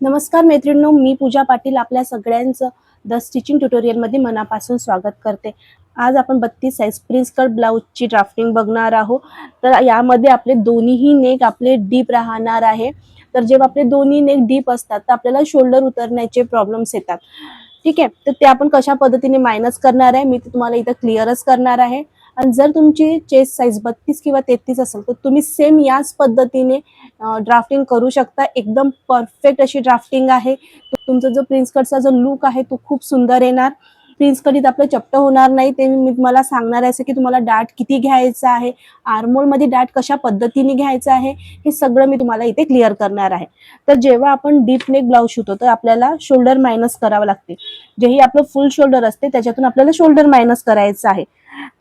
नमस्कार मैत्रिणींनो, मी पूजा पाटील आपल्या सगळ्यांचं द स्टिचिंग ट्युटोरियलमध्ये मनापासून स्वागत करते. आज आपण 32 साइज प्रिन्स कट ब्लाउजची ड्राफ्टिंग बघणार आहोत. तर यामध्ये आपले दोन्हीही नेक आपले डीप राहणार आहे. तर जेव्हा आपले दोन्ही नेक डीप असतात तर आपल्याला शोल्डर उतरण्याचे प्रॉब्लेम्स येतात. ठीक आहे, तर ते आपण कशा पद्धतीने मायनस करणार आहे मी तुम्हाला इथं क्लिअरच करणार आहे. आणि जर तुमची चेस्ट साइज 32 किंवा 33 असेल तर तुम्ही सेम याच पद्धतीने ड्राफ्टिंग करू शकता. एकदम परफेक्ट अशी ड्राफ्टिंग आहे. तुमचा जो प्रिन्स कटचा जो लुक आहे तो खूप सुंदर येणार. प्रिन्स कट इथं आपलं चपटं होणार नाही, ते मी तुम्हाला सांगणार आहे की तुम्हाला डाट किती घ्यायचा आहे, आर्महोल मध्ये डाट कशा पद्धतीने घ्यायचा आहे, हे सगळं मी तुम्हाला इथे क्लिअर करणार आहे. तर जेव्हा आपण डीप नेक ब्लाउज शिवतो तर आपल्याला शोल्डर मायनस करावं लागते. जेही आपलं फुल शोल्डर असते त्याच्यातून आपल्याला शोल्डर मायनस करायचं आहे.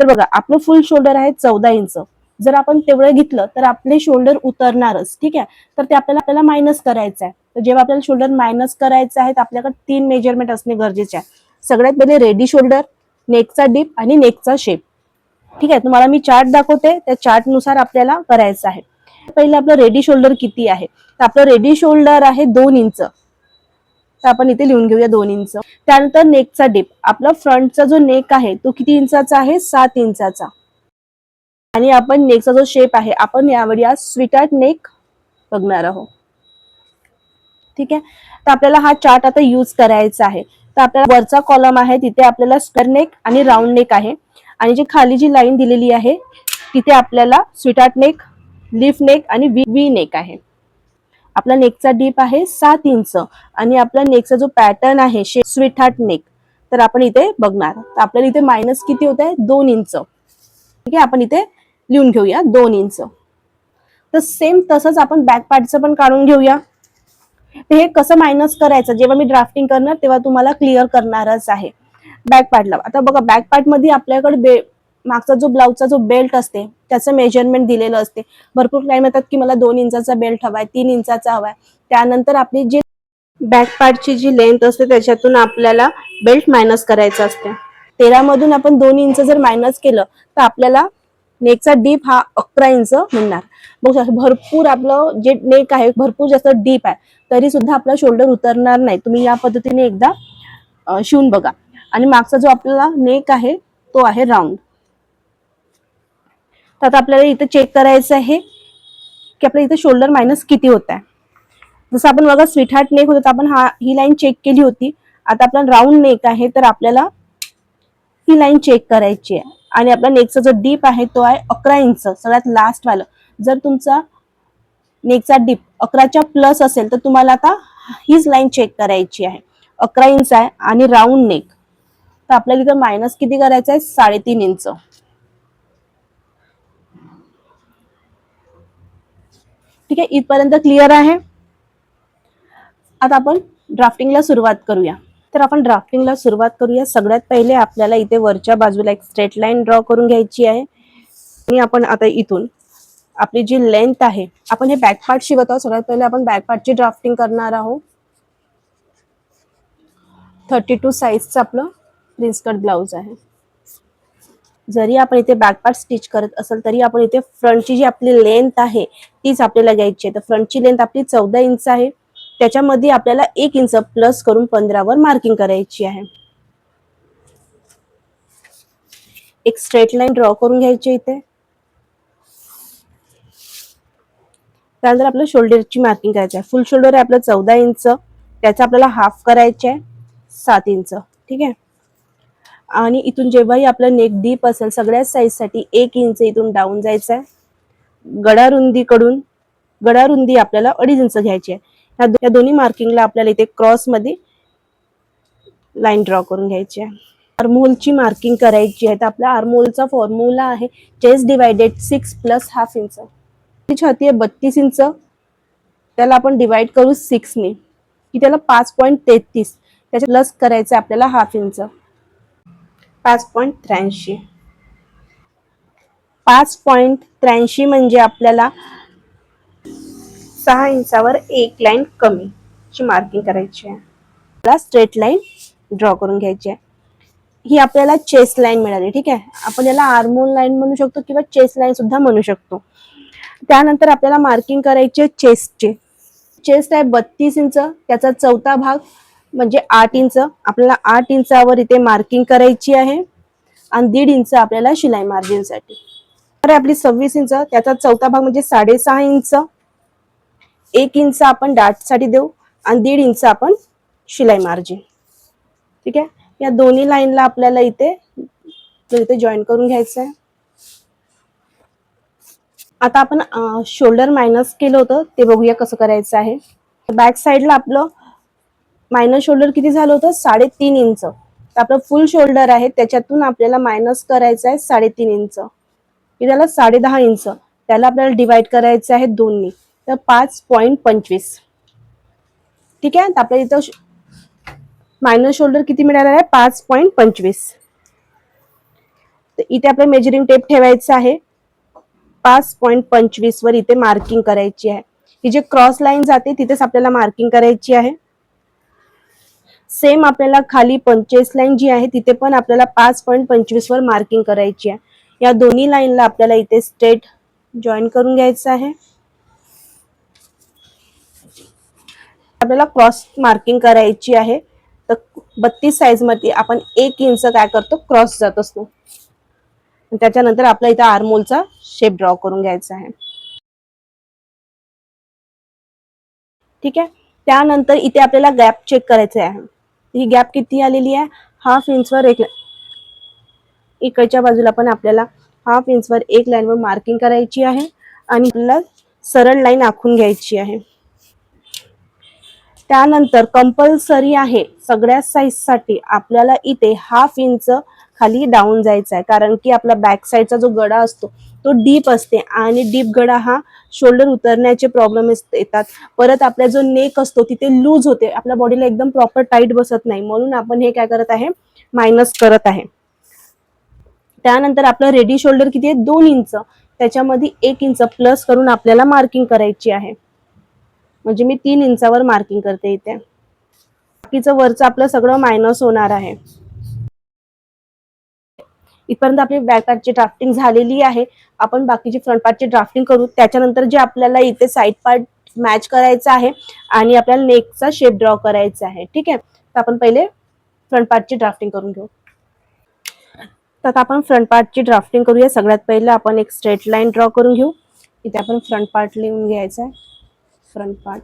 तर बघा, आपलं फुल शोल्डर आहे 14 इंच. जर आपण तेवढं घेतलं तर आपले शोल्डर उतरणारच. ठीक आहे, तर ते आपल्याला मायनस करायचं आहे. तर जेव्हा आपल्याला शोल्डर मायनस करायचं आहे तर आपल्याकडे 3 मेजरमेंट असणे गरजेचे आहे. सगळ्यात पहिले रेडी शोल्डर, नेकचा डीप आणि नेकचा शेप. ठीक आहे, तुम्हाला मी चार्ट दाखवते, त्या चार्ट नुसार आपल्याला करायचं आहे. पहिलं आपलं रेडी शोल्डर किती आहे, तर आपलं रेडी शोल्डर आहे 2 इंच. तर आपण इथे लिहून घेऊया 2 इंच. त्यानंतर नेकचा डीप, आपला फ्रंटचा जो नेक आहे तो किती इंचाचा आहे, 7 इंचाचा. आणि आपण नेकचा जो शेप आहे, आपण यावेळी आज स्वीटहार्ट नेक बघणार आहोत. ठीक आहे, तर आपल्याला हा चार्ट आता यूज करायचा आहे. तर आपल्याला वरचा कॉलम आहे तिथे आपल्याला स्क्वेअर नेक आणि राऊंड नेक आहे, आणि जी खाली जी लाईन दिलेली आहे तिथे आपल्याला स्वीटहार्ट नेक, लीफ नेक आणि वी नेक आहे. आपला नेकचा डीप आहे 7 इंच आणि आपला नेकचा जो पॅटर्न आहे स्वीटहार्ट नेक, तर आपण इथे बघणार. तर आपल्याला इथे मायनस किती होत आहे, 2 इंच. ठीक आहे, आपण इथे लिहून घेऊया 2 इंच. तर सेम तसंच आपण बॅक पार्टचं पण काढून घेऊया. तर हे कसं मायनस करायचं जेव्हा मी ड्राफ्टिंग करणार तेव्हा तुम्हाला क्लिअर करणारच आहे. बॅक पार्टला आता बघा, बॅक पार्ट मध्ये आपल्याकडे मागचा जो ब्लाउजचा जो बेल्ट असते त्याचं मेजरमेंट दिलेलं असते. भरपूर क्लायंट म्हणतात की मला 2 इंचाचा बेल्ट हवाय, 3 इंचाचा हवाय. त्यानंतर आपली जी बॅक पार्टची जी लेंथ असते त्याच्यातून आपल्याला बेल्ट मायनस करायचं असते. 13 मधून आपण 2 इंच जर मायनस केलं तर आपल्याला नेकचा डीप हा 11 इंच मिळणार. बघू, भरपूर आपलं जे नेक आहे भरपूर जास्त डीप आहे, तरी सुद्धा आपला शोल्डर उतरणार नाही. तुम्ही या पद्धतीने एकदा शिवून बघा. आणि मागचा जो आपला नेक आहे तो आहे राऊंड. तर आता आपल्याला इथे चेक करायचं आहे की आपल्या इथे शोल्डर मायनस किती होत आहे. जसं आपण बघा स्वीटहार्ट नेक होतं तर आपण ही लाईन चेक केली होती. आता आपला राऊंड नेक आहे तर आपल्याला ही लाईन चेक करायची आहे. आणि आपला नेकचा जो डीप आहे तो आहे 11 इंच, सगळ्यात लास्ट वाला. जर तुमचा नेकचा डीप 11च्या प्लस असेल तर तुम्हाला आता हीच लाईन चेक करायची आहे. 11 इंच आहे आणि राऊंड नेक, तर आपल्याला इथं मायनस किती करायचं आहे, 3.5 इंच. ठीक आहे, इथपर्यंत क्लिअर आहे. आता आपण ड्राफ्टिंगला सुरुवात करूया. तर आपण ड्राफ्टिंगला सुरुवात करूया. सगळ्यात पहिले आपल्याला इथे वरच्या बाजूला एक स्ट्रेट लाईन ड्रॉ करून घ्यायची आहे. आणि आपण आता इथून आपली जी लेंथ आहे, आपण हे बॅक पार्ट शिवत आहोत. सगळ्यात पहिले आपण बॅक पार्टची ड्राफ्टिंग करणार आहोत. 32 साइजचं आपलं प्रिन्स कट ब्लाउज आहे. जरी आपण इथे बॅक पार्ट स्टिच करत असेल तरी आपण इथे फ्रंटची जी आपली लेंथ आहे तीच आपल्याला घ्यायची आहे. तर फ्रंटची लेंथ आपली 14 इंच आहे. त्याच्यामध्ये आपल्याला 1 इंच प्लस करून 15 वर मार्किंग करायची आहे. एक स्ट्रेट लाईन ड्रॉ करून घ्यायची इथे. त्यानंतर आपल्या शोल्डरची मार्किंग करायची आहे. फुल शोल्डर आहे आपलं 14 इंच, त्याचा आपल्याला हाफ करायचे आहे 7 इंच. ठीक आहे, आणि इथून जेव्हाही आपलं नेक डीप असेल सगळ्या साईजसाठी 1 इंच इथून डाऊन जायचं आहे. गडारुंदी आपल्याला 2.5 इंच घ्यायची आहे. या दोन्ही मार्किंगला आपल्याला इथे क्रॉस मध्ये लाईन ड्रॉ करून घ्यायची आहे. आर्महोलची मार्किंग करायची आहे. तर आपल्या आर्महोलचा फॉर्म्युला आहे chest divided 6 plus half inch. छाती आहे 32 इंच, त्याला आपण डिवाइड करू 6 ने की त्याला 5.33, त्याच्या प्लस करायचं आपल्याला हाफ इंच, 5.83. 5.83 म्हणजे आपल्याला 6 इंचावर एक लाईन कमी ची मार्किंग करायची आहे. आपल्याला स्ट्रेट लाईन ड्रॉ करून घ्यायची आहे. ही आपल्याला चेस्ट लाईन मिळाली. ठीक आहे, आपण याला आर्महोल लाईन म्हणू शकतो किंवा चेस्ट लाईन सुद्धा म्हणू शकतो. त्यानंतर आपल्याला मार्किंग करायची आहे चेस्टचे. चेस्ट आहे 32 इंच, त्याचा चौथा भाग म्हणजे 8 इंच, आपल्याला 8 इंचावर इथे मार्किंग करायची आहे आणि 1.5 इंच आपल्याला शिलाई मार्जिन साठी. तर आपली 26 इंच, त्याचा चौथा भाग म्हणजे 6.5 इंच, 1 इंच आपण डाट साठी देऊ आणि 1.5 इंच आपण शिलाई मार्जिन. ठीक आहे, या दोन्ही लाईनला आपल्याला इथे जॉईन करून घ्यायचं आहे. आता आपण शोल्डर मायनस केलं होतं ते बघूया कसं करायचं आहे. बॅक साईडला आपलं मायनस शोल्डर किती झालं होतं 3.5 इंच. तर आपलं फुल शोल्डर आहे त्याच्यातून आपल्याला मायनस करायचं आहे 3.5 इंच. त्याला 10.5 इंच, त्याला आपल्याला डिवाइड करायचं आहे 2 तर 5.25. ठीक आहे, तर आपल्याला इथं मायनस शोल्डर किती मिळाला आहे 5.25. तर इथे आपल्याला मेजरिंग टेप ठेवायचं आहे 5.25 वर इथे मार्किंग करायची आहे. ही जे क्रॉस लाईन जाते तिथेच आपल्याला मार्किंग करायची आहे. सेम आपल्याला खाली पंचेस लाईन जी आहे तिथे पण आपल्याला 5.25 वर मार्किंग करायची आहे. या दोन्ही लाईनला आपल्याला इथे स्ट्रेट जॉईन करून घ्यायचं आहे. आपल्याला क्रॉस मार्किंग करायची आहे. तर 32 साइज मध्ये आपण 1 इंच काय करतो क्रॉस जात असतो. त्याच्यानंतर आपला इथे आर्महोलचा शेप ड्रॉ करून घ्यायचा आहे. ठीक आहे, त्यानंतर इथे आपल्याला गॅप चेक करायचा आहे. ही गॅप किती आलेली आहे 1/2 इंचवर एक, इकडच्या बाजूला पण आपल्याला 1/2 इंचवर एक लाईनवर मार्किंग करायची आहे आणि आपल्याला सरळ लाईन आखून घ्यायची आहे. त्यानंतर कंपल्सरी आहे सगळ्या साइज साठी आपल्याला इथे 1/2 इंच खाली डाऊन जायचं आहे, कारण की आपला बॅक साइडचा जो गळा असतो तो डीप असते आणि डीप गळा हा शोल्डर उतरण्याचे प्रॉब्लेम येतात. परत आपला जो नेक असतो तिथे लूज होते, आपल्या बॉडीला एकदम प्रॉपर टाईट बसत नाही, म्हणून आपण हे काय करत आहे मायनस करत आहे. त्यानंतर आपलं रेडी शोल्डर किती आहे 2 इंच, त्याच्यामध्ये 1 इंच प्लस करून आपल्याला मार्किंग करायची आहे. म्हणजे मी 3 इंचावर मार्किंग करते इथे. बाकीचं वरचं आपलं सगळं मायनस होणार आहे. इथपर्यंत आपली बॅक पार्टची ड्राफ्टिंग झालेली आहे. आपण बाकीची फ्रंट पार्टची ड्राफ्टिंग करू. त्याच्यानंतर जे आपल्याला इथे साइड पार्ट मॅच करायचा आहे आणि आपल्याला नेकचा शेप ड्रॉ करायचा आहे. ठीक आहे, तर आपण पहिले फ्रंट पार्टची ड्राफ्टिंग करून घेऊ. तर आपण फ्रंट पार्टची ड्राफ्टिंग करूया. सगळ्यात पहिले आपण एक स्ट्रेट लाईन ड्रॉ करून घेऊ. इथे आपण फ्रंट पार्ट लिहून घ्यायचा आहे. Front part.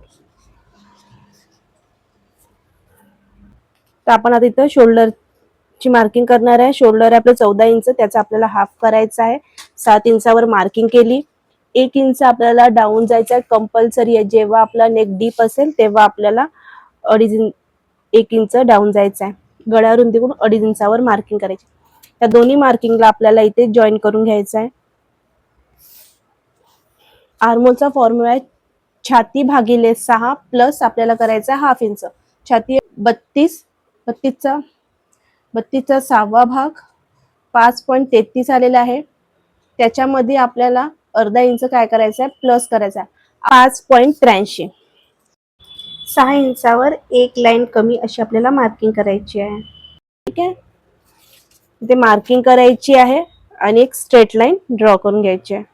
तर आपण आता इथं शोल्डरची मार्किंग करणार आहे. शोल्डर आपलं 14 इंच, त्याचा आपल्याला हाफ करायचा आहे. 7 इंचावर मार्किंग केली. 1 इंच आपल्याला डाऊन जायचं आहे, कंपल्सरी आहे. जेव्हा आपला नेक डीप असेल तेव्हा आपल्याला 1 इंच डाऊन जायचं आहे. गळ्या रुंदीकडून 2.5 इंचावर मार्किंग करायची. त्या दोन्ही मार्किंगला आपल्याला इथे जॉईन करून घ्यायचं आहे. आर्महोलचा फॉर्म्युला आहे छाती भागिले 6 प्लस आपल्याला करायचा 1/2 इंच. छाती 32, 32चा 6वा भाग 5.33 आलेला आहे. त्याच्यामध्ये आपल्याला अर्धा इंच काय करायचं आहे प्लस करायचा आहे 5.83. 6 इंचावर एक लाईन कमी अशी आपल्याला मार्किंग करायची आहे. ठीक आहे, इथे मार्किंग करायची आहे आणि एक स्ट्रेट लाईन ड्रॉ करून घ्यायची आहे.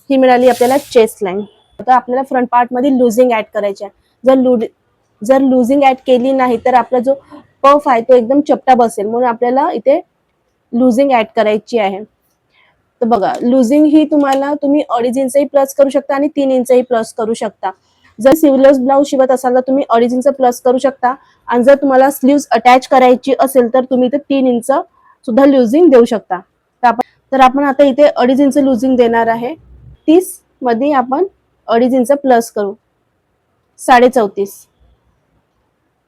ही मिळाली आपल्याला चेस्ट लाईन. आता आपल्याला फ्रंट पार्ट मध्ये लुजिंग ऍड करायची आहे. जर लुजिंग ऍड केली नाही तर आपला जो पफ आहे तो एकदम चपटा बसेल, म्हणून आपल्याला इथे लुजिंग ऍड करायची आहे. तर बघा, लुजिंग ही तुम्ही 2.5 इंचही प्लस करू शकता आणि 3 इंचही प्लस करू शकता. जर स्लीवलेस ब्लाउज शिवत असाल तर तुम्ही 2.5 इंच प्लस करू शकता आणि जर तुम्हाला स्लीव्स अटॅच करायची असेल तर तुम्ही इथे 3 इंच सुद्धा लुजिंग देऊ शकता. तर आपण आता इथे 2.5 इंच लुजिंग देणार आहे. 30 मध्ये आपण 2.5 इंच प्लस करू 34.5.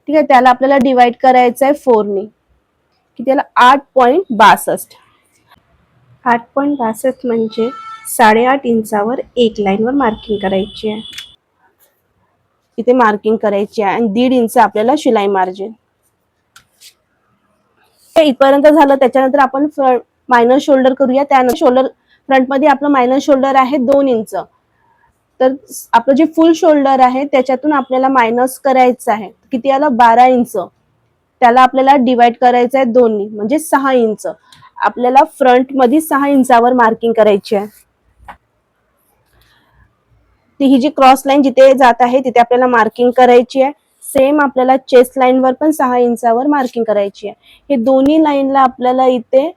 ठीक आहे, त्याला आपल्याला डिवाइड करायचं आहे 4 ने, की त्याला 8.62. 8.62 म्हणजे 8.5 इंचावर एक लाईनवर मार्किंग करायची आहे. इथे मार्किंग करायची आहे आणि 1.5 इंच आपल्याला शिलाई मार्जिन. इथपर्यंत झालं. त्याच्यानंतर आपण मायनस शोल्डर करूया. त्यानंतर शोल्डर फ्रंट मध्ये आपलं मायनस शोल्डर आहे 2 इंच. तर आपलं जे फुल शोल्डर आहे त्याच्यातून आपल्याला मायनस करायचं आहे. किती आलं 12 इंच. त्याला आपल्याला डिवाइड करायचं आहे 2 ने, म्हणजे 6 इंच. आपल्याला फ्रंट मध्ये 6 इंचावर मार्किंग करायची आहे. ती ही जी क्रॉस लाईन जिथे जात आहे तिथे आपल्याला मार्किंग करायची आहे. सेम आपल्याला चेस्ट लाईन वर पण 6 इंचावर मार्किंग करायची आहे. हे दोन्ही लाईनला आपल्याला इथे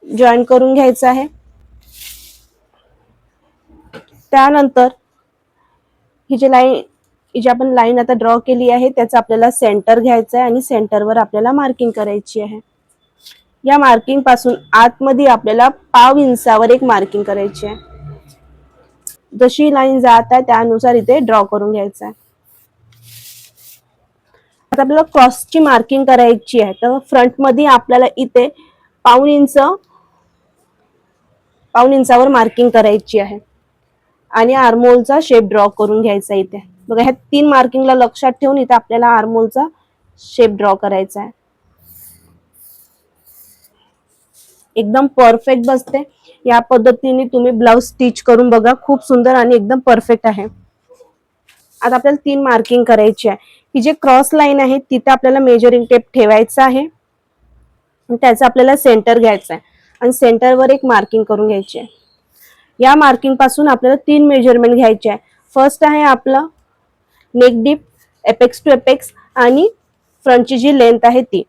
जॉईन करून घ्यायचं आहे. त्यानंतर ही जी आपण लाईन आता ड्रॉ केली आहे त्याचं आपल्याला सेंटर घ्यायचं आहे आणि सेंटरवर आपल्याला मार्किंग करायची आहे. या मार्किंग पासून आतमध्ये आपल्याला पाव इंचावर एक मार्किंग करायची आहे. जशी लाईन जात आहे त्यानुसार इथे ड्रॉ करून घ्यायचं आहे. आता आपल्याला क्रॉसची मार्किंग करायची आहे. तर फ्रंट मध्ये आपल्याला इथे पाऊण इंचावर मार्किंग करायची आहे आणि आर्महोलचा शेप ड्रॉ करून घ्यायचा इथे. बघा ह्या 3 मार्किंगला लक्षात ठेवून इथे आपल्याला आर्महोलचा शेप ड्रॉ करायचा आहे. एकदम परफेक्ट बसते. या पद्धतीने तुम्ही ब्लाउज स्टिच करून बघा, खूप सुंदर आणि एकदम परफेक्ट आहे. आता आपल्याला 3 मार्किंग करायची आहे. ही जे क्रॉस लाईन आहे तिथे आपल्याला मेजरिंग टेप ठेवायचा आहे. त्याचं आपल्याला सेंटर घ्यायचं आहे आणि सेंटरवर एक मार्किंग करून घ्यायची आहे. या मार्किंग पासून आपल्याला 3 मेजरमेंट घ्यायचे आहे. फर्स्ट आहे आपलं neck deep, apex to apex आणि फ्रंटची जी लेंथ आहे ती.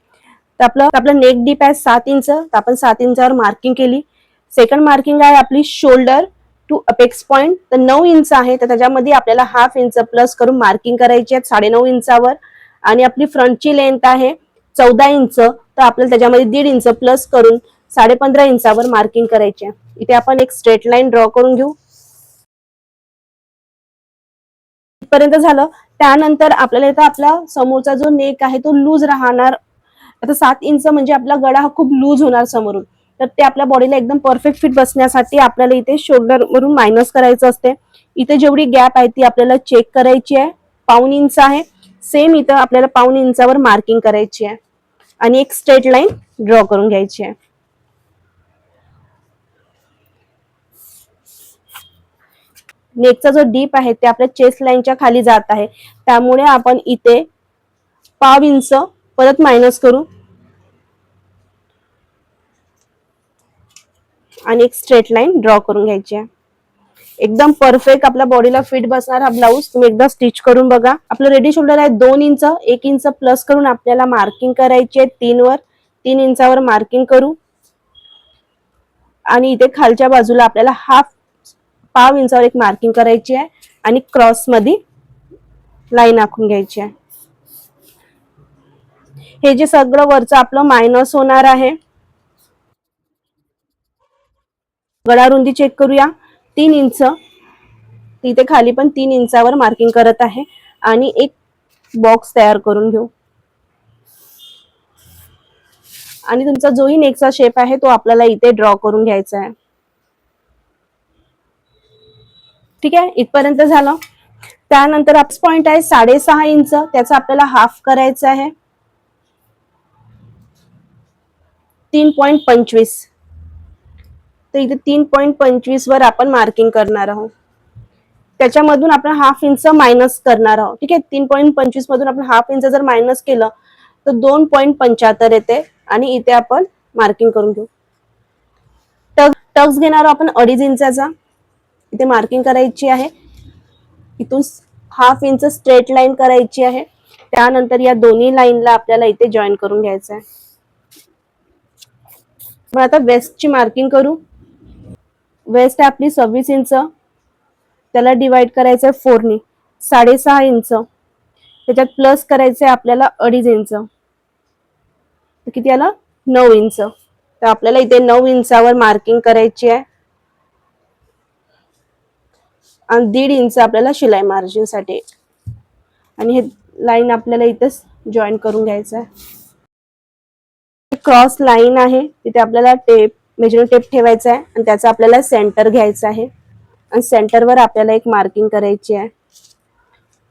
तर आपलं नेक डीप आहे 7 इंच, तर आपण 7 इंचावर मार्किंग केली. सेकंड मार्किंग आहे आपली शोल्डर टू अपेक्स पॉइंट, तर 9 इंच आहे, तर त्याच्यामध्ये आपल्याला हाफ इंच प्लस करून मार्किंग करायची आहे 9.5 इंचावर. आणि आपली फ्रंटची लेंथ आहे 14 इंच, तर आपल्याला त्याच्यामध्ये 1.5 इंच प्लस करून 15.5 इंचावर मार्किंग करायची आहे. इथे आपण एक स्ट्रेट लाईन ड्रॉ करून घेऊ. इथपर्यंत झालं. त्यानंतर आपल्याला इथं आपला समोरचा जो नेक आहे तो लूज राहणार. आता 7 इंच म्हणजे आपला गळा हा खूप लूज होणार समोरून, तर ते आपल्या बॉडीला एकदम परफेक्ट फिट बसण्यासाठी आपल्याला इथे शोल्डर वरून मायनस करायचं असते. इथे जेवढी गॅप आहे ती आपल्याला चेक करायची आहे. पाऊण इंच आहे. सेम इथं आपल्याला पाऊण इंचावर मार्किंग करायची आहे आणि एक स्ट्रेट लाईन ड्रॉ करून घ्यायची आहे. नेकचा जो डीप आहे ते आपल्या चेस्ट लाईनच्या खाली जात आहे, त्यामुळे आपण इथे पाव इंच परत मायनस करू आणि एक स्ट्रेट लाईन ड्रॉ करून घ्यायची आहे. एकदम परफेक्ट आपल्या बॉडीला फिट बसणार हा ब्लाऊज. तुम्ही एकदा स्टिच करून बघा. आपलं रेडी शोल्डर आहे 2 इंच, 1 इंच प्लस करून आपल्याला मार्किंग करायची आहे 3 इंचावर मार्किंग करू आणि इथे खालच्या बाजूला आपल्याला पाव इंचावर एक मार्किंग करायची आहे आणि क्रॉस मध्ये लाईन आखून घ्यायची आहे. हे जे सगळं वरचं आपलं मायनस होणार आहे. गळा रुंदी चेक करूया. 3 इंच, तिथे खाली पण 3 इंचावर मार्किंग करत आहे आणि एक बॉक्स तयार करून घेऊ आणि तुमचा जोही नेकचा शेप आहे तो आपल्याला इथे ड्रॉ करून घ्यायचा आहे. ठीक आहे, इथपर्यंत झालं. त्यानंतर अप्स पॉइंट आहे 6.5 इंच, त्याचा आपल्याला हाफ करायचा आहे 3.25. तर इथे 3.25 वर आपण मार्किंग करणार आहोत. त्याच्यामधून आपण हाफ इंच मायनस करणार आहोत. ठीक आहे, 3.25 मधून आपण हाफ इंच जर मायनस केलं तर 2.75 येते आणि इथे आपण मार्किंग करून घेऊ. टक्स घेणार आपण 2.5 इंचाचा. इथे मार्किंग करायची आहे. इथून हाफ इंच स्ट्रेट लाईन करायची आहे. त्यानंतर या दोन्ही लाईनला आपल्याला इथे जॉईन करून घ्यायचं आहे. मग आता वेस्टची मार्किंग करू. वेस्ट आपली 26 इंच, त्याला डिवाइड करायचं आहे 4 ने. 6.5 इंच, त्याच्यात प्लस करायचं आहे आपल्याला 2.5 इंच, तर किती आलं 9 इंच. तर आपल्याला इथे 9 इंचावर मार्किंग करायची आहे आणि 1.5 इंच आपल्याला शिलाई मार्जिन साठी आणि हे लाईन आपल्याला इथे जॉईन करून घ्यायचं आहे. क्रॉस लाईन आहे तिथे आपल्याला मेजरिंग टेप ठेवायचा आहे आणि त्याचा आपल्याला सेंटर घ्यायचा आहे आणि सेंटरवर आपल्याला एक मार्किंग करायची आहे.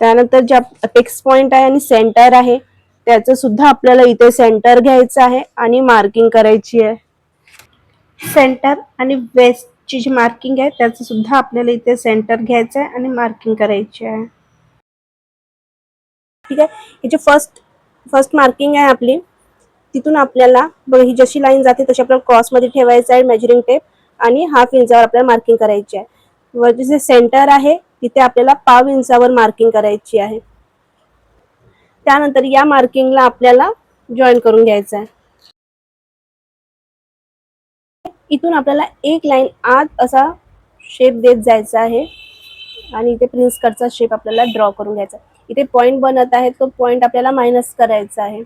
त्यानंतर जे अपेक्स पॉइंट आहे आणि सेंटर आहे त्याचं सुद्धा आपल्याला इथे सेंटर घ्यायचं आहे आणि मार्किंग करायची आहे. सेंटर आणि वेस्टची जी मार्किंग आहे त्याचं सुद्धा आपल्याला इथे सेंटर घ्यायचं आहे आणि मार्किंग करायची आहे. ठीक आहे, याची फर्स्ट मार्किंग आहे आपली. तिथून आपल्याला बघा ही जशी लाईन जाते तशी आपल्याला क्रॉस मध्ये ठेवायचं आहे मेजरिंग टेप आणि हाफ इंचावर आपल्याला मार्किंग करायची आहे. वरती जे सेंटर आहे तिथे आपल्याला 1/2 इंचावर मार्किंग करायची आहे. त्यानंतर या मार्किंगला आपल्याला जॉईन करून घ्यायचं आहे. इथून आपल्याला एक लाईन आत असा शेप देत जायचा आहे आणि इथे प्रिन्स कटचा शेप आपल्याला ड्रॉ करून घ्यायचा. इथे पॉइंट बनत आहे, तो पॉइंट आपल्याला मायनस करायचा आहे.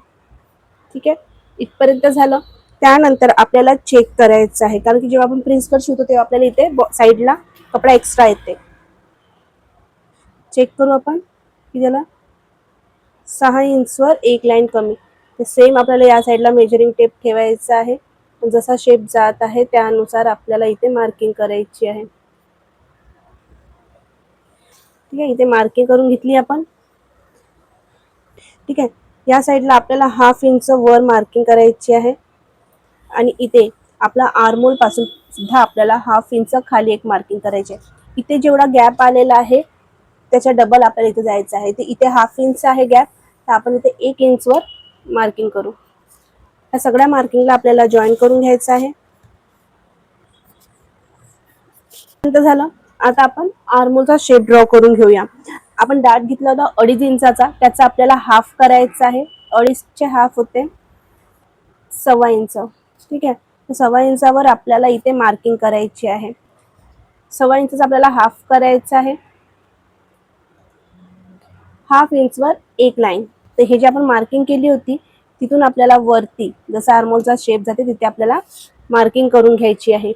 ठीक आहे, इथपर्यंत झालं. त्यानंतर आपल्याला चेक करायचं आहे, कारण की जेव्हा आपण प्रिन्स कट शिवतो तेव्हा आपल्याला इथे साईडला कपडा एक्स्ट्रा येते. चेक करू आपण की त्याला 6 इंचवर एक लाईन कमी. तर सेम आपल्याला या साईडला मेजरिंग टेप ठेवायचा आहे. जसा शेप जात आहे त्यानुसार आपल्याला इथे मार्किंग करायची आहे. ठीक आहे, इथे मार्किंग करून घेतली आपण. ठीक आहे, या साईडला आपल्याला 1/2 इंच वर मार्किंग करायची आहे आणि इथे आपला आर्महोल पासून सुद्धा आपल्याला 1/2 इंच खाली एक मार्किंग करायची आहे. इथे जेवढा गॅप आलेला आहे त्याच्या डबल आपल्याला इथे जायचं आहे. इथे 1/2 इंच आहे गॅप, तर आपण इथे 1 इंचवर मार्किंग करू. या सगळ्या मार्किंगला आपल्याला जॉईन करून घ्यायचं आहे. झालं. आता आपण आर्महोलचा शेप ड्रॉ करून घेऊया. आपण डाट घेतला होता 2.5 इंचाचा, त्याचा आपल्याला हाफ करायचा आहे. 2.5चे हाफ होते 1.25 इंच. ठीक आहे, 1.25 इंचावर आपल्याला इथे मार्किंग करायची आहे. 1.25 इंचचा आपल्याला हाफ करायचा आहे. 1/2 इंचवर एक लाईन. तर हे जे आपण मार्किंग केली होती तिथून आपल्याला वरती जसा आर्महोलचा शेप जाते तिथे आपल्याला मार्किंग करून घ्यायची आहे.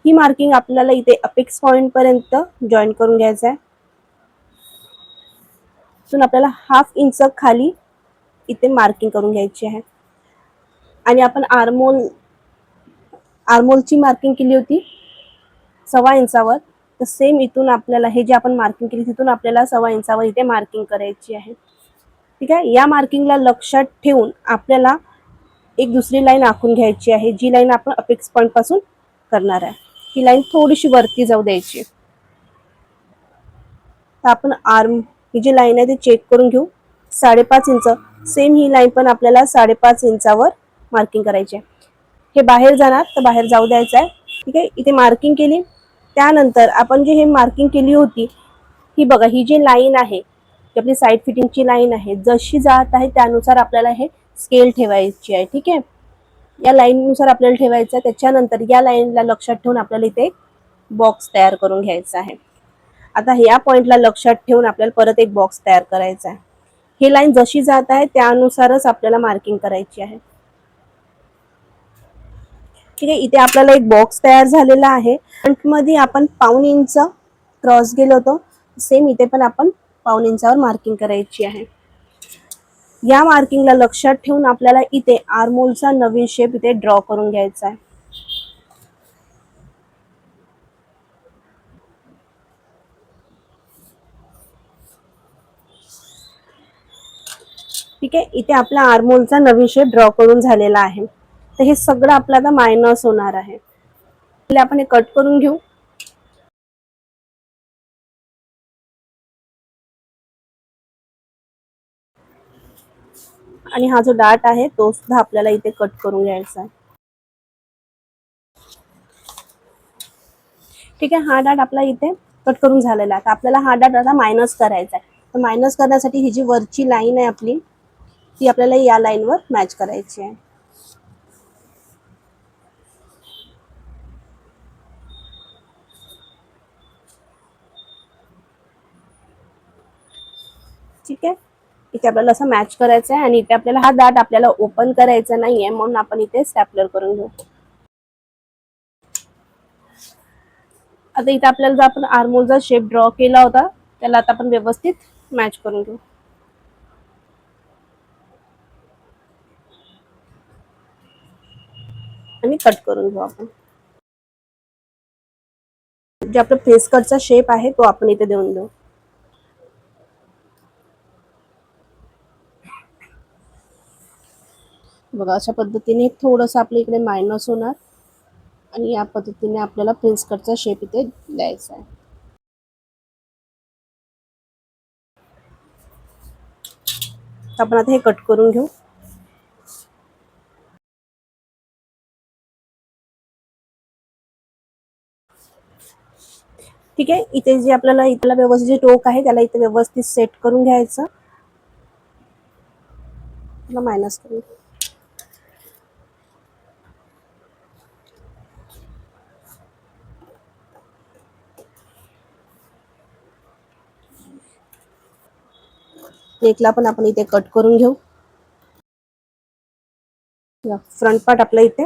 ही मार्किंग आपल्याला इथे अपेक्स पॉइंट पर्यंत जॉईन करून घ्यायचं आहे. तिथून आपल्याला 1/2 इंच खाली इथे मार्किंग करून घ्यायची आहे. आणि आपण आर्महोलची मार्किंग केली होती 1.25 इंचावर, तर सेम इथून आपल्याला हे जे आपण मार्किंग केली तिथून आपल्याला 1.25 इंचावर इथे मार्किंग करायची आहे. ठीक आहे, या मार्किंगला लक्षात ठेवून आपल्याला एक दुसरी लाईन आखून घ्यायची आहे, जी लाईन आपण अपेक्स पॉइंट पासून करणार आहे. ही लाईन थोडीशी वरती जाऊ द्यायची. तर आपण ही जी लाईन आहे ती चेक करून घेऊ. 5.5 इंच. सेम ही लाईन पण आपल्याला 5.5 इंचावर मार्किंग करायची आहे. हे बाहेर जाणार तर बाहेर जाऊ द्यायचं आहे. ठीक आहे, इथे मार्किंग केली. त्यानंतर आपण जी हे मार्किंग केली होती ही बघा, ही जी लाईन आहे ती आपली साईड फिटिंगची लाईन आहे. जशी जात आहे त्यानुसार आपल्याला हे स्केल ठेवायची आहे. ठीक आहे, या लाईननुसार आपल्याला ठेवायचं आहे. त्याच्यानंतर या लाईनला लक्षात ठेवून आपल्याला इथे एक बॉक्स तयार करून घ्यायचा आहे. आता या पॉइंटला लक्षात ठेवून आपल्याला परत एक बॉक्स तयार करायचा आहे. ही लाईन जशी जात आहे त्यानुसारच आपल्याला मार्किंग करायची आहे. ठीक आहे, इथे आपल्याला एक बॉक्स तयार झालेला आहे. फ्रंटमध्ये आपण 1/2 इंच क्रॉस गेलो होतो, सेम इथे पण आपण 1/2 इंचावर मार्किंग करायची आहे. या मार्किंगला लक्षात ठेवून आपल्याला इथे आर्महोलचा नवीन शेप इथे ड्रॉ करून घ्यायचा आहे. ठीक आहे, इथे आपला आर्महोलचा नवीन शेप ड्रॉ करून झालेला आहे. तर हे सगळं आपलं आता मायनस होणार आहे. आपण हे कट करून घेऊ. आणि हा जो डाट आहे तो सुद्धा आपल्याला इथे कट करून घ्यायचा आहे. ठीक आहे, हा डाट आपला इथे कट करून झालेला आहे. तर आपल्याला हा डाट आता मायनस करायचा आहे. तर मायनस करण्यासाठी ही जी वरची लाईन आहे आपली ती आपल्याला या लाईनवर मॅच करायची आहे. ठीक आहे, इथे आपल्याला असं मॅच करायचं आहे आणि इथे आपल्याला हा डाट आपल्याला ओपन करायचा नाहीये, म्हणून आपण इथे स्टॅपलर करून घेऊ. आता इथे आपल्याला जो आपण आर्महोलचा शेप ड्रॉ केला होता त्याला आता आपण व्यवस्थित मॅच करून घेऊ आणि कट करून घेऊ. आपण जे आपला फेस कटचा शेप आहे तो आपण इथे देऊन देऊ. बघा, अशा पद्धतीने थोडंसं आपल्या इकडे मायनस होणार आणि या पद्धतीने आपल्याला फेस कटचा शेप इथे द्यायचा आहे. आपण आता हे कट करून घेऊ. ठीक आहे. इथे जे आपल्याला इथला व्यवस्थित जे टोक आहे त्याला इथे व्यवस्थित सेट करून घ्यायचं. मायनस करून नेकला पण आपण इथे कट करून घेऊ. फ्रंट पार्ट आपला इथे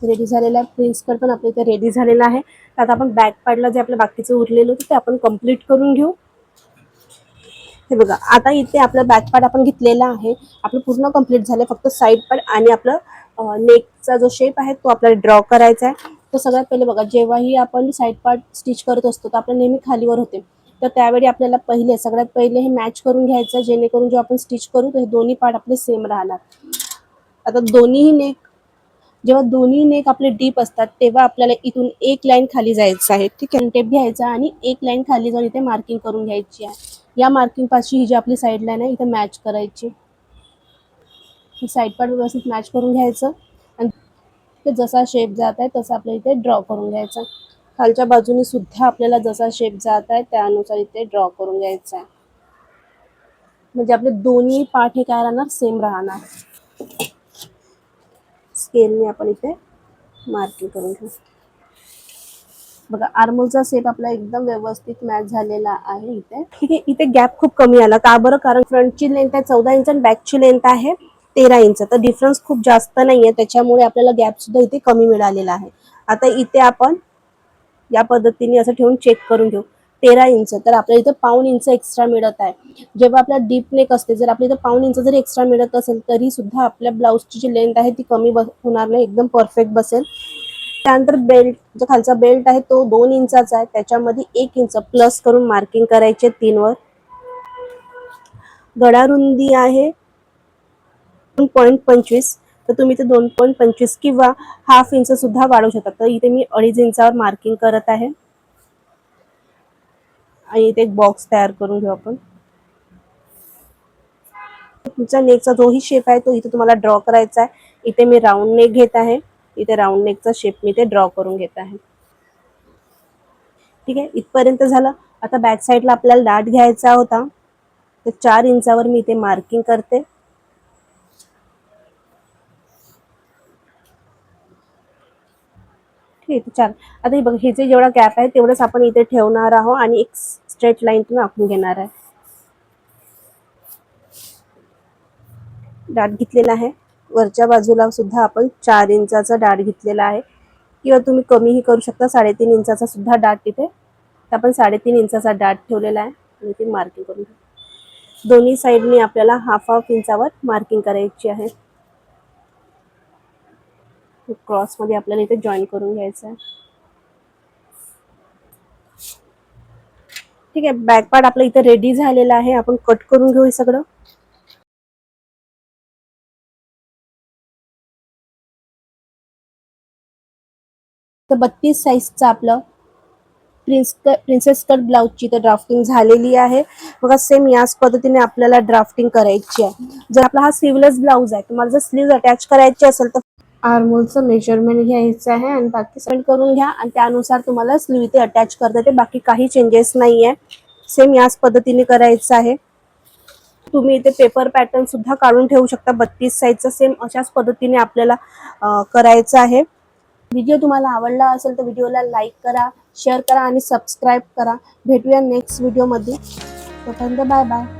रेडी झालेला आहे. प्रिन्स कट पण आपल्या इथे रेडी झालेला आहे. आता आपण बॅक पार्टला जे आपलं बाकीचं उरलेलं होतं ते आपण कंप्लीट करून घेऊ. हे बघा, आता इथे आपलं बॅक पार्ट आपण घेतलेला आहे. आपलं पूर्ण कंप्लीट झालं. फक्त साईड पार्ट आणि आपलं नेकचा जो शेप आहे तो आपल्याला ड्रॉ करायचा आहे. तर सगळ्यात पहिले बघा, जेव्हाही आपण साईड पार्ट स्टिच करत असतो तर आपलं नेहमी खालीवर होते. तर त्यावेळी आपल्याला सगळ्यात पहिले हे मॅच करून घ्यायचं, जेणेकरून जेव्हा आपण स्टिच करू तर हे दोन्ही पार्ट आपले सेम राहणार. आता जेव्हा दोन्ही नेक आपले डीप असतात तेव्हा आपल्याला इथून एक लाईन खाली जायचं आहे. ठीक आहे. टेप घ्यायचा आणि एक लाईन खाली जाऊन इथे मार्किंग करून घ्यायची आहे. या मार्किंग पाशी ही जी आपली साईड लाईन आहे इथे मॅच करायची. साईड पार्ट व्यवस्थित मॅच करून घ्यायचं आणि जसा शेप जात आहे तसा आपल्या इथे ड्रॉ करून घ्यायचा. खालच्या बाजूने सुद्धा आपल्याला जसा शेप जात आहे त्यानुसार इथे ड्रॉ करून घ्यायचा आहे. म्हणजे आपले दोन्ही पार्ट हे काय राहणार, सेम राहणार. स्केलने आपण इथे मार्किंग करून घेऊ. बघा, आर्मोलचा शेप आपला एकदम व्यवस्थित मॅच झालेला आहे इथे. ठीक आहे. इथे गॅप खूप कमी आला. का बरं? कारण फ्रंटची लेंथ आहे 14 इंच आणि बॅकची लेंथ आहे 13 इंच. तर डिफरन्स खूप जास्त नाहीये, त्याच्यामुळे आपल्याला गॅप सुद्धा इथे कमी मिळालेला आहे. आता इथे आपण या पद्धतीने असं ठेवून चेक करून घेऊ. 13 इंच तर आपल्याला इथे पाऊण इंच एक्स्ट्रा मिळत आहे. जेव्हा आपला डीप नेक असते, जर आपल्या इथे पाऊण इंच जरी एक्स्ट्रा मिळत असेल तरी सुद्धा आपल्या ब्लाऊजची जी लेंथ आहे ती कमी होणार नाही, एकदम परफेक्ट बसेल. त्यानंतर बेल्ट, जो खालचा बेल्ट आहे तो 2 इंचाचा आहे, त्याच्यामध्ये 1 इंच प्लस करून मार्किंग करायचे 3 वर. गळा रुंदी आहे 2.25, तर तुम्ही ते 2.25 किंवा हाफ इंच सुद्धा वाढवू शकता. तर इथे मी 2.5 इंचावर मार्किंग करत आहे आणि इथे एक बॉक्स तयार करून घेऊ आपण. तुमचा नेकचा जोही शेप आहे तो इथे तुम्हाला ड्रॉ करायचा आहे. इथे मी राऊंड नेक घेत आहे. इथे राऊंड नेकचा शेप मी इथे ड्रॉ करून घेत आहे. ठीक आहे. इथपर्यंत झालं. आता बॅक साईडला आपल्याला डाट घ्यायचा होता, तर 4 इंचावर मी इथे मार्किंग करते. ठीक आहे. 4. आता हे बघा, हे जे जेवढा गॅप आहे तेवढंच आपण इथे ठेवणार आहोत आणि एक स्ट्रेट लाईन पण आखून घेणार आहे. डाट घेतलेला आहे. वरच्या बाजूला सुद्धा आपण 4 इंचाचा डाट घेतलेला आहे, किंवा तुम्ही कमीही करू शकता. 3.5 इंचाचा सुद्धा डाट तिथे, तर आपण 3.5 इंचाचा डाट ठेवलेला आहे आणि ती मार्किंग करून घेऊ. दोन्ही साईडनी आपल्याला हाफ इंचावर मार्किंग करायची आहे. क्रॉस मध्ये आपल्याला इथे जॉईन करून घ्यायचं आहे. ठीक आहे. बॅक पार्ट आपलं इथे रेडी झालेला आहे. आपण कट करून घेऊ हे सगळं. तर 32 साईजचं आपलं प्रिन्सेस कट ब्लाउजची तर ड्राफ्टिंग झालेली आहे. बघा, सेम याच पद्धतीने आपल्याला ड्राफ्टिंग करायची आहे. जर आपला हा स्लीवलेस ब्लाउज आहे, तुम्हाला जर स्लीव्ह अटॅच करायची असेल तर आर्मोलचं मेजरमेंट घ्यायचं आहे आणि बाकी सेंड करून घ्या आणि त्यानुसार तुम्हाला स्लीव इथे अटॅच करता येते. बाकी काही चेंजेस नाही आहे. सेम याच पद्धतीने करायचं आहे. तुम्ही इथे पेपर पॅटर्न सुद्धा काढून ठेवू शकता. 32 साईजचा सेम अशाच पद्धतीने आपल्याला करायचं आहे. व्हिडिओ तुम्हाला आवडला असेल तर व्हिडिओला लाईक करा, शेअर करा आणि सबस्क्राईब करा. भेटूया नेक्स्ट व्हिडिओमध्ये. तोपर्यंत बाय बाय.